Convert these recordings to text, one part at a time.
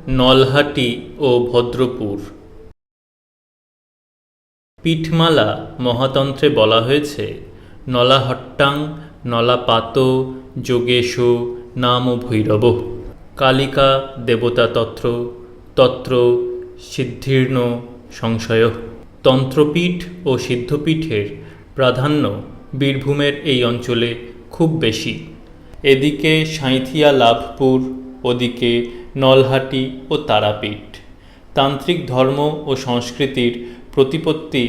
নলহাটি ও ভদ্রপুর। পীঠমালা মহাতন্ত্রে বলা হয়েছে, নলাহট্টাং নলাপাত যোগেশো নাম ভৈরব কালিকা দেবতা তত্র তত্র সিদ্ধির্ন সংশয়। তন্ত্রপীঠ ও সিদ্ধপীঠের প্রাধান্য বীরভূমের এই অঞ্চলে খুব বেশি। এদিকে সাঁইথিয়া লাভপুর, ওদিকে নলহাটি ও তারাপীঠ। তান্ত্রিক ধর্ম ও সংস্কৃতির প্রতিপত্তি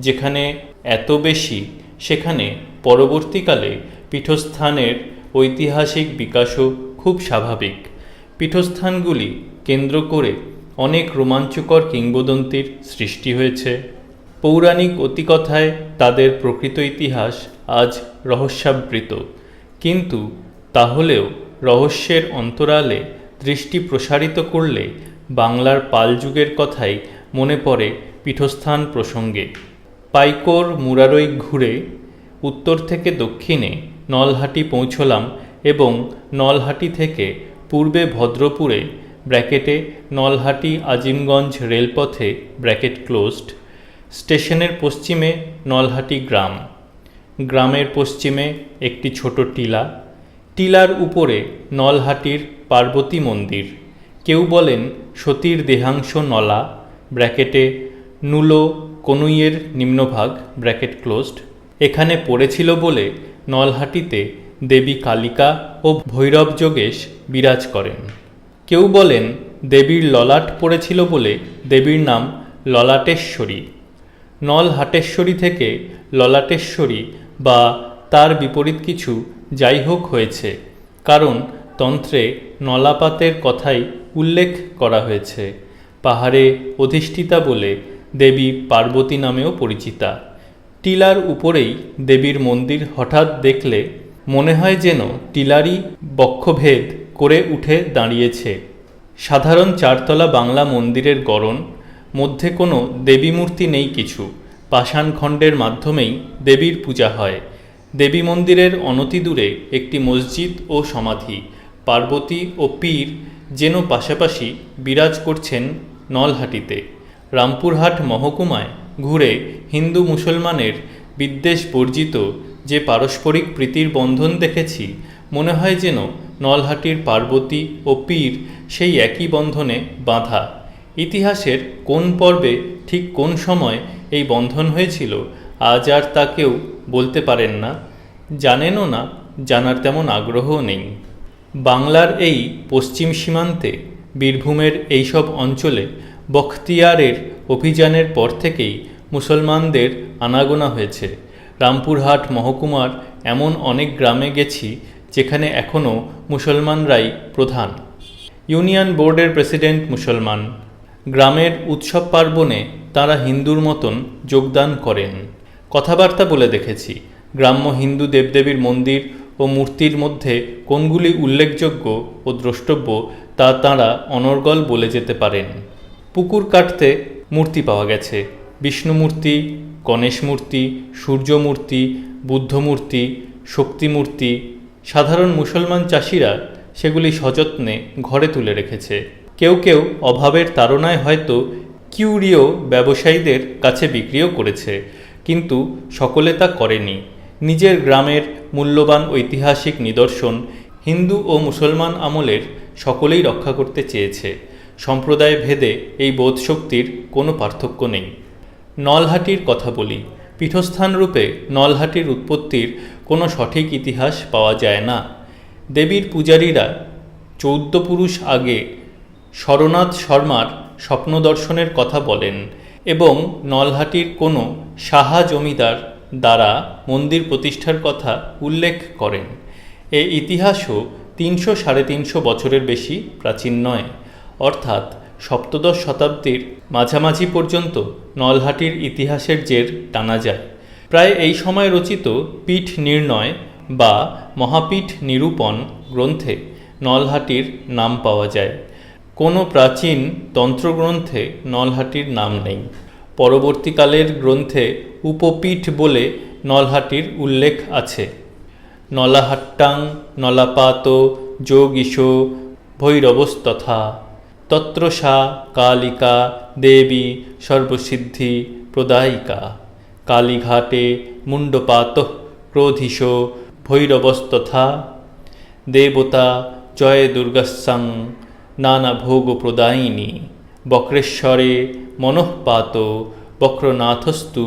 যেখানে এত বেশি, সেখানে পরবর্তীকালে পীঠস্থানের ঐতিহাসিক বিকাশও খুব স্বাভাবিক। পীঠস্থানগুলি কেন্দ্র করে অনেক রোমাঞ্চকর কিংবদন্তির সৃষ্টি হয়েছে। পৌরাণিক অতিকথায় তাদের প্রকৃত ইতিহাস আজ রহস্যাবৃত, কিন্তু তাহলেও রহস্যের অন্তরালে দৃষ্টি প্রসারিত করলে বাংলার পাল যুগের কথাই মনে পড়ে পীঠস্থান প্রসঙ্গে। পাইকর মুরারই ঘুরে উত্তর থেকে দক্ষিণে নলহাটি পৌঁছলাম এবং নলহাটি থেকে পূর্বে ভদ্রপুরে ব্র্যাকেটে নলহাটি আজিমগঞ্জ রেলপথে ব্র্যাকেট ক্লোজড স্টেশনের পশ্চিমে নলহাটি গ্রাম। গ্রামের পশ্চিমে একটি ছোট টিলা, টিলার উপরে নলহাটির পার্বতী মন্দির। কেউ বলেন সতীর দেহাংশ নলা ব্র্যাকেটে নুলো কনুইয়ের নিম্নভাগ ব্র্যাকেট ক্লোজড এখানে পড়েছিল বলে নলহাটিতে দেবী কালিকা ও ভৈরব যোগেশ বিরাজ করেন। কেউ বলেন দেবীর ললাট পড়েছিল বলে দেবীর নাম ললাটেশ্বরী। নলহাটেশ্বরী থেকে ললাটেশ্বরী বা তার বিপরীত কিছু যাই হোক হয়েছে, কারণ তন্ত্রে নলাপাতের কথাই উল্লেখ করা হয়েছে। পাহাড়ে অধিষ্ঠিতা বলে দেবী পার্বতী নামেও পরিচিতা। টিলার উপরেই দেবীর মন্দির হঠাৎ দেখলে মনে হয় যেন টিলারই বক্ষভেদ করে উঠে দাঁড়িয়েছে। সাধারণ চারতলা বাংলা মন্দিরের গড়ন, মধ্যে কোনো দেবী মূর্তি নেই কিছু, পাষাণখণ্ডের মাধ্যমেই দেবীর পূজা হয়। দেবী মন্দিরের অনতি দূরে একটি মসজিদ ও সমাধি। পার্বতী ও পীর যেন পাশাপাশি বিরাজ করছেন নলহাটিতে। রামপুরহাট মহকুমায় ঘুরে হিন্দু মুসলমানের বিদ্বেষ বর্জিত যে পারস্পরিক প্রীতির বন্ধন দেখেছি, মনে হয় যেন নলহাটির পার্বতী ও পীর সেই একই বন্ধনে বাঁধা। ইতিহাসের কোন পর্বে ঠিক কোন সময় এই বন্ধন হয়েছিল আজ আর তা কেউ বলতে পারেন না, জানেনও না, জানার তেমন আগ্রহও নেই। বাংলার এই পশ্চিম সীমান্তে বীরভূমের এইসব অঞ্চলে বখতিয়ারের অভিযানের পর থেকেই মুসলমানদের আনাগোনা হয়েছে। রামপুরহাট মহকুমার এমন অনেক গ্রামে গেছি যেখানে এখনও মুসলমানরাই প্রধান। ইউনিয়ন বোর্ডের প্রেসিডেন্ট মুসলমান। গ্রামের উৎসব পার্বণে তারা হিন্দুর মতন যোগদান করেন। কথাবার্তা বলে দেখেছি। গ্রাম্য হিন্দু দেবদেবীর মন্দির ও মূর্তির মধ্যে কোনগুলি উল্লেখযোগ্য ও দ্রষ্টব্য তা তাঁরা অনর্গল বলে যেতে পারেন। পুকুর কাটতে মূর্তি পাওয়া গেছে, বিষ্ণু মূর্তি, গণেশ মূর্তি, সূর্য মূর্তি, বুদ্ধ মূর্তি, শক্তি মূর্তি। সাধারণ মুসলমান চাষিরা সেগুলি সযত্নে ঘরে তুলে রেখেছে। কেউ কেউ অভাবের তাড়নায় হয়তো কিউরিও ব্যবসায়ীদের কাছে বিক্রিও করেছে, কিন্তু সকলে তা করেনি। নিজের গ্রামের মূল্যবান ঐতিহাসিক নিদর্শন হিন্দু ও মুসলমান আমলের সকলেই রক্ষা করতে চেয়েছে। সম্প্রদায় ভেদে এই বোধশক্তির কোনো পার্থক্য নেই। নলহাটির কথা বলি। পীঠস্থানরূপে নলহাটির উৎপত্তির কোনো সঠিক ইতিহাস পাওয়া যায় না। দেবীর পূজারীরা 14 পুরুষ আগে শরনাথ শর্মার স্বপ্নদর্শনের কথা বলেন এবং নলহাটির কোনো সাহা জমিদার দ্বারা মন্দির প্রতিষ্ঠার কথা উল্লেখ করেন। এই ইতিহাসও 300-350 বছরের বেশি প্রাচীন নয়, অর্থাৎ সপ্তদশ শতাব্দীর মাঝামাঝি পর্যন্ত নলহাটির ইতিহাসের জের টানা যায়। প্রায় এই সময় রচিত পীঠ নির্ণয় বা মহাপীঠ নিরূপণ গ্রন্থে নলহাটির নাম পাওয়া যায়। কোনো প্রাচীন তন্ত্রগ্রন্থে নলহাটির নাম নেই। পরবর্তীকালের গ্রন্থে উপপীঠ বলে নলহাটির উল্লেখ আছে। নলাহট্টাং নলাপাত যোগীশো ভৈরবস্তথা। তত্র সা কালিকা দেবী সর্বসিদ্ধি প্রদায়িকা। কালীঘাটে মুণ্ডপাত ক্রোধিশ ভৈরবস্তথা। দেবতা জয় দুর্গাস্যাং নানা ভোগ প্রদায়িনী। বক্রেশ্বরে মনঃপাত বক্রনাথস্তু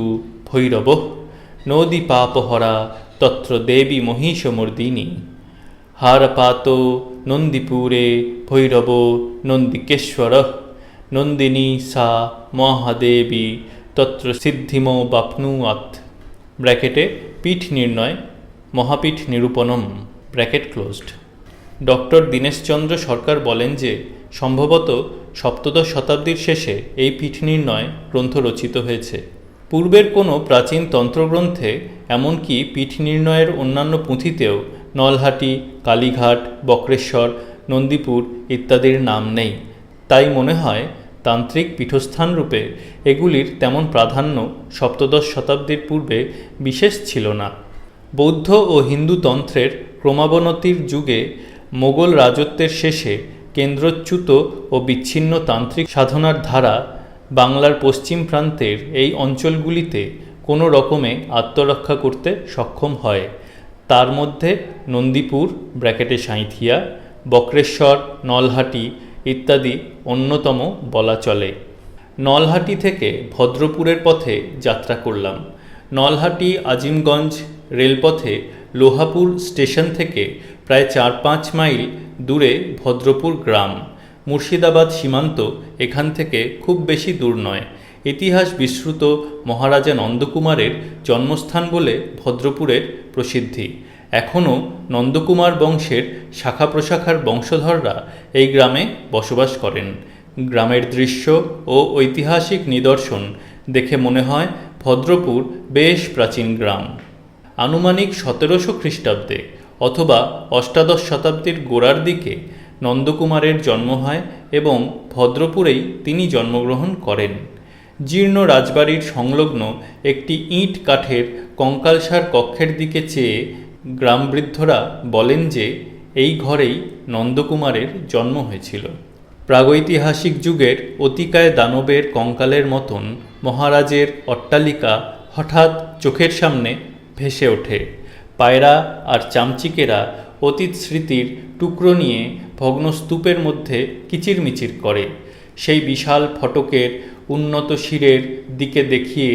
ভৈরব। নদী পাপহরা তত্র দেবী মহিষমর্দিনী। হারপাত নন্দীপুরে ভৈরব নন্দিকেশ্বর। নন্দিনী সা মহাদেবী তত্র সিদ্ধিমো বাপ্নুয়াত। ব্র্যাকেটে পীঠ নির্ণয় মহাপীঠ নিরূপণম ব্র্যাকেট ক্লোজড। ডক্টর দীনেশচন্দ্র সরকার বলেন যে সম্ভবত সপ্তদশ শতাব্দীর শেষে এই পীঠ নির্ণয় গ্রন্থ রচিত হয়েছে। পূর্বের কোনো প্রাচীন তন্ত্রগ্রন্থে এমনকি পীঠ নির্ণয়ের অন্যান্য পুঁথিতেও নলহাটি, কালীঘাট, বক্রেশ্বর, নন্দীপুর ইত্যাদির নাম নেই। তাই মনে হয় তান্ত্রিক পীঠস্থান রূপে এগুলির তেমন প্রাধান্য সপ্তদশ শতাব্দীর পূর্বে বিশেষ ছিল না। বৌদ্ধ ও হিন্দু তন্ত্রের ক্রমাবনতির যুগে মোগল রাজত্বের শেষে কেন্দ্রচ্যুত ও বিচ্ছিন্ন তান্ত্রিক সাধনার ধারা বাংলার পশ্চিম প্রান্তের এই অঞ্চলগুলিতে কোনো রকমে আত্মরক্ষা করতে সক্ষম হয়। তার মধ্যে নন্দীপুর ব্র্যাকেটে সাঁইথিয়া, বক্রেশ্বর, নলহাটি ইত্যাদি অন্যতম বলা চলে। নলহাটি থেকে ভদ্রপুরের পথে যাত্রা করলাম। নলহাটি আজিমগঞ্জ রেলপথে লোহাপুর স্টেশন থেকে প্রায় 4-5 মাইল দূরে ভদ্রপুর গ্রাম। মুর্শিদাবাদ সীমান্ত এখান থেকে খুব বেশি দূর নয়। ইতিহাস বিশ্রুত মহারাজা নন্দকুমারের জন্মস্থান বলে ভদ্রপুরের প্রসিদ্ধি। এখনও নন্দকুমার বংশের শাখা প্রশাখার বংশধররা এই গ্রামে বসবাস করেন। গ্রামের দৃশ্য ও ঐতিহাসিক নিদর্শন দেখে মনে হয় ভদ্রপুর বেশ প্রাচীন গ্রাম। আনুমানিক 1700 খ্রিস্টাব্দে অথবা অষ্টাদশ শতাব্দীর গোড়ার দিকে নন্দকুমারের জন্ম হয় এবং ভদ্রপুরেই তিনি জন্মগ্রহণ করেন। জীর্ণ রাজবাড়ির সংলগ্ন একটি ইট কাঠের কঙ্কালসার কক্ষের দিকে চেয়ে গ্রামবৃদ্ধরা বলেন যে এই ঘরেই নন্দকুমারের জন্ম হয়েছিল। প্রাগৈতিহাসিক যুগের অতিকায় দানবের কঙ্কালের মতন মহারাজের অট্টালিকা হঠাৎ চোখের সামনে ভেসে ওঠে। পায়রা আর চামচিকেরা অতীত স্মৃতির টুকরো নিয়ে ভগ্ন স্তূপের মধ্যে কিচিরমিচির করে। সেই বিশাল ফটকের উন্নত শিরের দিকে দেখিয়ে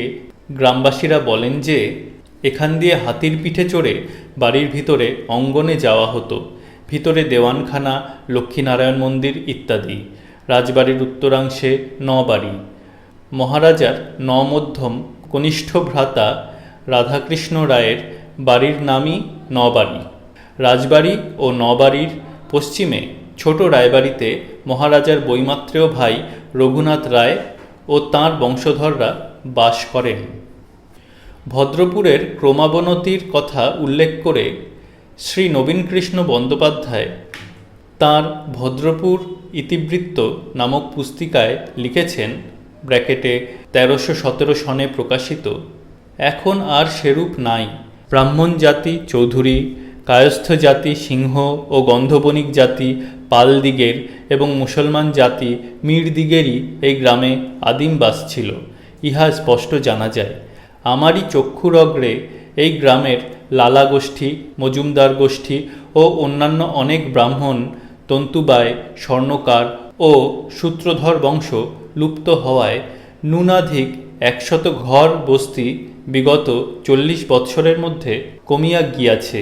গ্রামবাসীরা বলেন যে এখান দিয়ে হাতির পিঠে চড়ে বাড়ির ভিতরে অঙ্গনে যাওয়া হতো। ভিতরে দেওয়ানখানা, লক্ষ্মীনারায়ণ মন্দির ইত্যাদি। রাজবাড়ির উত্তরাংশে নবাড়ি। মহারাজার মধ্যম কনিষ্ঠ ভ্রাতা রাধাকৃষ্ণ রায়ের বাড়ির নামই নবাড়ি। রাজবাড়ি ও নবাড়ির পশ্চিমে ছোট রায়বাড়িতে মহারাজার বৈমাত্রেয় ভাই রঘুনাথ রায় ও তাঁর বংশধররা বাস করেন। ভদ্রপুরের ক্রমাবনতির কথা উল্লেখ করে শ্রী নবীনকৃষ্ণ বন্দ্যোপাধ্যায় তাঁর ভদ্রপুর ইতিবৃত্ত নামক পুস্তিকায় লিখেছেন, ব্র্যাকেটে 1317 সনে প্রকাশিত, এখন আর সেরূপ নাই। ব্রাহ্মণ জাতি চৌধুরী, কায়স্থ জাতি সিংহ ও গন্ধবণিক জাতি পালদিগের এবং মুসলমান জাতি মীরদিগেরই এই গ্রামে আদিম বাস ছিল, ইহা স্পষ্ট জানা যায়। আমারই চক্ষুর অগ্রে এই গ্রামের লালা গোষ্ঠী, মজুমদার গোষ্ঠী ও অন্যান্য অনেক ব্রাহ্মণ, তন্তুবায়, স্বর্ণকার ও সূত্রধর বংশ লুপ্ত হওয়ায় ন্যূনাধিক 100 ঘর বস্তি বিগত 40 বৎসরের মধ্যে কমিয়া গিয়াছে।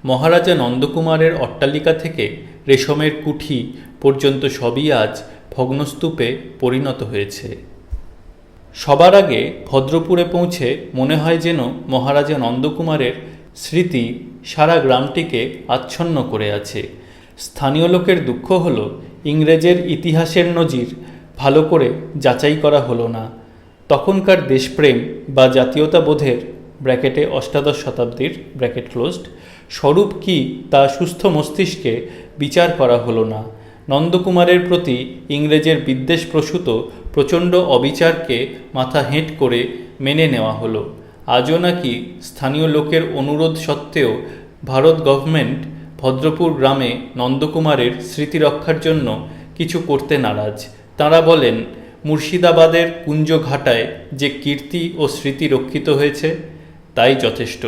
মহারাজা নন্দকুমারের অট্টালিকা থেকে রেশমের কুঠি পর্যন্ত সবই আজ ভগ্নস্তূপে পরিণত হয়েছে। সবার আগে ভদ্রপুরে পৌঁছে মনে হয় যেন মহারাজা নন্দকুমারের স্মৃতি সারা গ্রামটিকে আচ্ছন্ন করে আছে। স্থানীয় লোকের দুঃখ হল ইংরেজের ইতিহাসের নজির ভালো করে যাচাই করা হলো না। তখনকার দেশপ্রেম বা জাতীয়তাবোধের ব্র্যাকেটে অষ্টাদশ শতাব্দীর ব্র্যাকেট ক্লোজড স্বরূপ কি তা সুস্থ মস্তিষ্কে বিচার করা হলো না। নন্দকুমারের প্রতি ইংরেজের বিদ্বেষপ্রসূত প্রচণ্ড অবিচারকে মাথা হেঁট করে মেনে নেওয়া হলো। আজও নাকি স্থানীয় লোকের অনুরোধ সত্ত্বেও ভারত গভর্নমেন্ট ভদ্রপুর গ্রামে নন্দকুমারের স্মৃতি রক্ষার জন্য কিছু করতে নারাজ। তাঁরা বলেন, মুর্শিদাবাদের কুঞ্জঘাটায় যে কীর্তি ও স্মৃতি রক্ষিত হয়েছে তাই যথেষ্ট।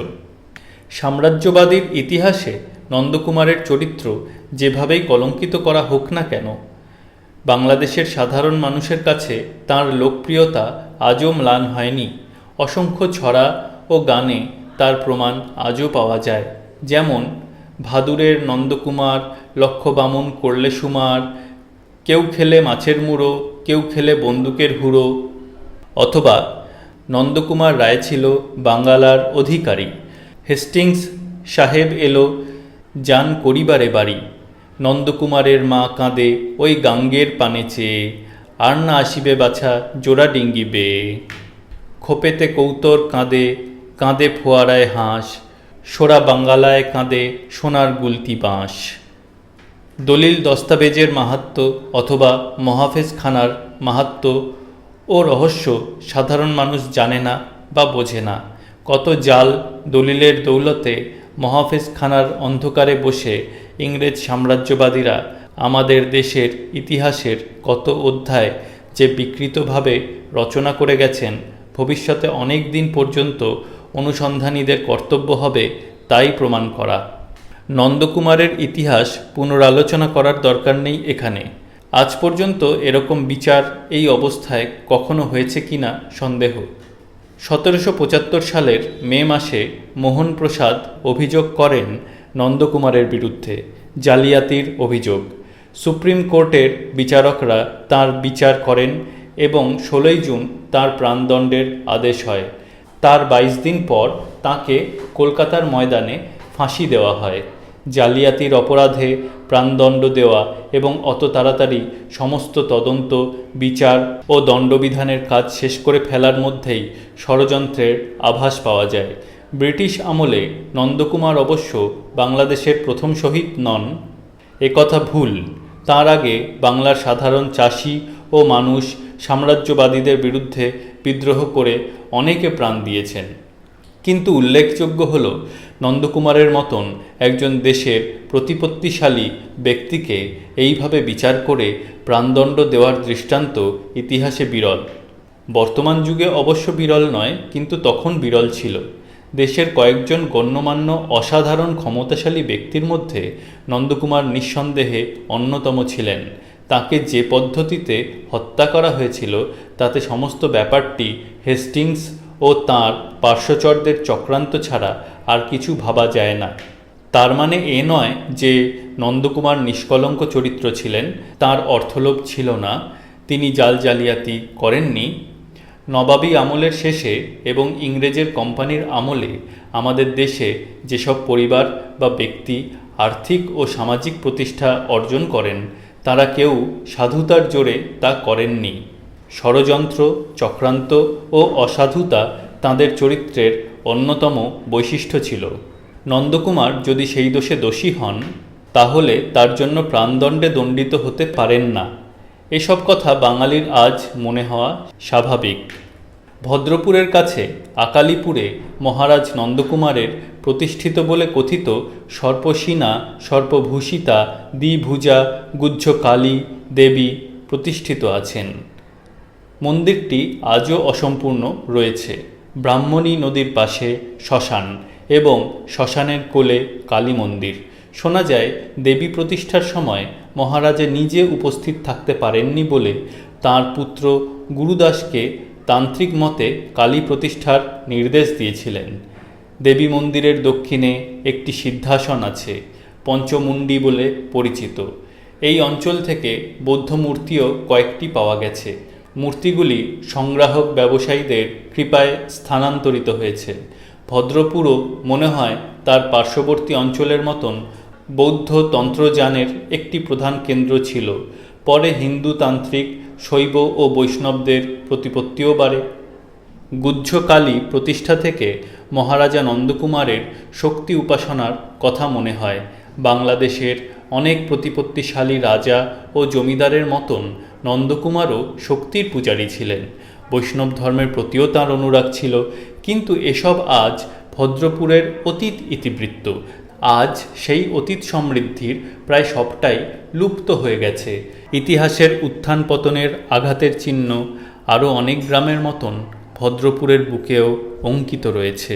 সাম্রাজ্যবাদীর ইতিহাসে নন্দকুমারের চরিত্র যেভাবেই কলঙ্কিত করা হোক না কেন, বাংলাদেশের সাধারণ মানুষের কাছে তাঁর লোকপ্রিয়তা আজও ম্লান হয়নি। অসংখ্য ছড়া ও গানে তার প্রমাণ আজও পাওয়া যায়। যেমন ভাদুরের নন্দকুমার, লক্ষ্যবামন করলে সুমার, কেউ খেলে মাছের মুড়ো, কেউ খেলে বন্দুকের হুড়ো, অথবা নন্দকুমার রায় ছিল বাঙ্গালার অধিকারী, হেস্টিংস সাহেব এলো যান করিবারে বাড়ি, নন্দকুমারের মা কাঁদে ওই গাঙ্গের পানে চেয়ে, আর না আসিবে বাছা জোড়া ডিঙ্গি বেয়ে, খোপেতে কৌতর কাঁদে কাঁদে ফোয়ারায় হাঁস, সোরা বাঙ্গালায় কাঁদে সোনার গুলতি বাঁশ। দলিল দস্তাবেজের মাহাত্ম্য অথবা মহাফেজ খানার মাহাত্ম্য ও রহস্য সাধারণ মানুষ জানে না বা বোঝে না। কত জাল দলিলের দৌলতে মহাফেজ খানার অন্ধকারে বসে ইংরেজ সাম্রাজ্যবাদীরা আমাদের দেশের ইতিহাসের কত অধ্যায় যে বিকৃতভাবে রচনা করে গেছেন, ভবিষ্যতে অনেক দিন পর্যন্ত অনুসন্ধানীদের কর্তব্য হবে তাই প্রমাণ করা। নন্দকুমারের ইতিহাস পুনরালোচনা করার দরকার নেই এখানে। আজ পর্যন্ত এরকম বিচার এই অবস্থায় কখনো হয়েছে কিনা সন্দেহ। 1775 সালের মে মাসে মোহনপ্রসাদ অভিযোগ করেন নন্দকুমারের বিরুদ্ধে, জালিয়াতির অভিযোগ। সুপ্রিম কোর্টের বিচারকরা তার বিচার করেন এবং 16 জুন তার প্রাণদণ্ডের আদেশ হয়। তার 22 দিন পর তাকে কলকাতার ময়দানে ফাঁসি দেওয়া হয়। জালিয়াতির অপরাধে প্রাণদণ্ড দেওয়া এবং অত তাড়াতাড়ি সমস্ত তদন্ত, বিচার ও দণ্ডবিধানের কাজ শেষ করে ফেলার মধ্যেই ষড়যন্ত্রের আভাস পাওয়া যায়। ব্রিটিশ আমলে নন্দকুমার অবশ্য বাংলাদেশের প্রথম শহীদ নন, একথা ভুল। তার আগে বাংলার সাধারণ চাষি ও মানুষ সাম্রাজ্যবাদীদের বিরুদ্ধে বিদ্রোহ করে অনেকে প্রাণ দিয়েছেন। কিন্তু উল্লেখযোগ্য হল, নন্দকুমারের মতন একজন দেশের প্রতিপত্তিশালী ব্যক্তিকে এইভাবে বিচার করে প্রাণদণ্ড দেওয়ার দৃষ্টান্ত ইতিহাসে বিরল। বর্তমান যুগে অবশ্য বিরল নয়, কিন্তু তখন বিরল ছিল। দেশের কয়েকজন গণ্যমান্য অসাধারণ ক্ষমতাশালী ব্যক্তির মধ্যে নন্দকুমার নিঃসন্দেহে অন্যতম ছিলেন। তাকে যে পদ্ধতিতে হত্যা করা হয়েছিল তাতে সমস্ত ব্যাপারটি হেস্টিংস ও তাঁর পার্শ্বচরদের চক্রান্ত ছাড়া আর কিছু ভাবা যায় না। তার মানে এ নয় যে নন্দকুমার নিষ্কলঙ্ক চরিত্র ছিলেন, তার অর্থলোভ ছিল না, তিনি জালিয়াতি করেননি। নবাবী আমলের শেষে এবং ইংরেজের কোম্পানির আমলে আমাদের দেশে যেসব পরিবার বা ব্যক্তি আর্থিক ও সামাজিক প্রতিষ্ঠা অর্জন করেন, তারা কেউ সাধুতার জোরে তা করেননি। ষড়যন্ত্র, চক্রান্ত ও অসাধুতা তাঁদের চরিত্রের অন্যতম বৈশিষ্ট্য ছিল। নন্দকুমার যদি সেই দোষে দোষী হন, তাহলে তার জন্য প্রাণদণ্ডে দণ্ডিত হতে পারেন না। এসব কথা বাঙালির আজ মনে হওয়া স্বাভাবিক। ভদ্রপুরের কাছে আকালিপুরে মহারাজ নন্দকুমারের প্রতিষ্ঠিত বলে কথিত সর্পসীনা, সর্পভূষিতা, দ্বিভুজা গুহ্য কালী দেবী প্রতিষ্ঠিত আছেন। মন্দিরটি আজও অসম্পূর্ণ রয়েছে। ব্রাহ্মণী নদীর পাশে শ্মশান এবং শ্মশানের কোলে কালী মন্দির। শোনা যায় দেবী প্রতিষ্ঠার সময় মহারাজা নিজে উপস্থিত থাকতে পারেননি বলে তাঁর পুত্র গুরুদাসকে তান্ত্রিক মতে কালী প্রতিষ্ঠার নির্দেশ দিয়েছিলেন। দেবী মন্দিরের দক্ষিণে একটি সিদ্ধাসন আছে, পঞ্চমুণ্ডী বলে পরিচিত। এই অঞ্চল থেকে বৌদ্ধ মূর্তিও কয়েকটি পাওয়া গেছে। মূর্তিগুলি সংগ্রাহক ব্যবসায়ীদের কৃপায় স্থানান্তরিত হয়েছে। ভদ্রপুরও মনে হয় তার পার্শ্ববর্তী অঞ্চলের মতন বৌদ্ধ তন্ত্রযানের একটি প্রধান কেন্দ্র ছিল। পরে হিন্দু তান্ত্রিক, শৈব ও বৈষ্ণবদের প্রতিপত্তিও বাড়ে। গুহ্য কালী প্রতিষ্ঠা থেকে মহারাজা নন্দকুমারের শক্তি উপাসনার কথা মনে হয়। বাংলাদেশের অনেক প্রতিপত্তিশালী রাজা ও জমিদারের মতন নন্দকুমারও শক্তির পূজারী ছিলেন। বৈষ্ণব ধর্মের প্রতিও তাঁর অনুরাগ ছিল। কিন্তু এসব আজ ভদ্রপুরের অতীত ইতিবৃত্ত। আজ সেই অতীত সমৃদ্ধির প্রায় সবটাই লুপ্ত হয়ে গেছে। ইতিহাসের উত্থান পতনের আঘাতের চিহ্ন আরও অনেক গ্রামের মতন ভদ্রপুরের বুকেও অঙ্কিত রয়েছে।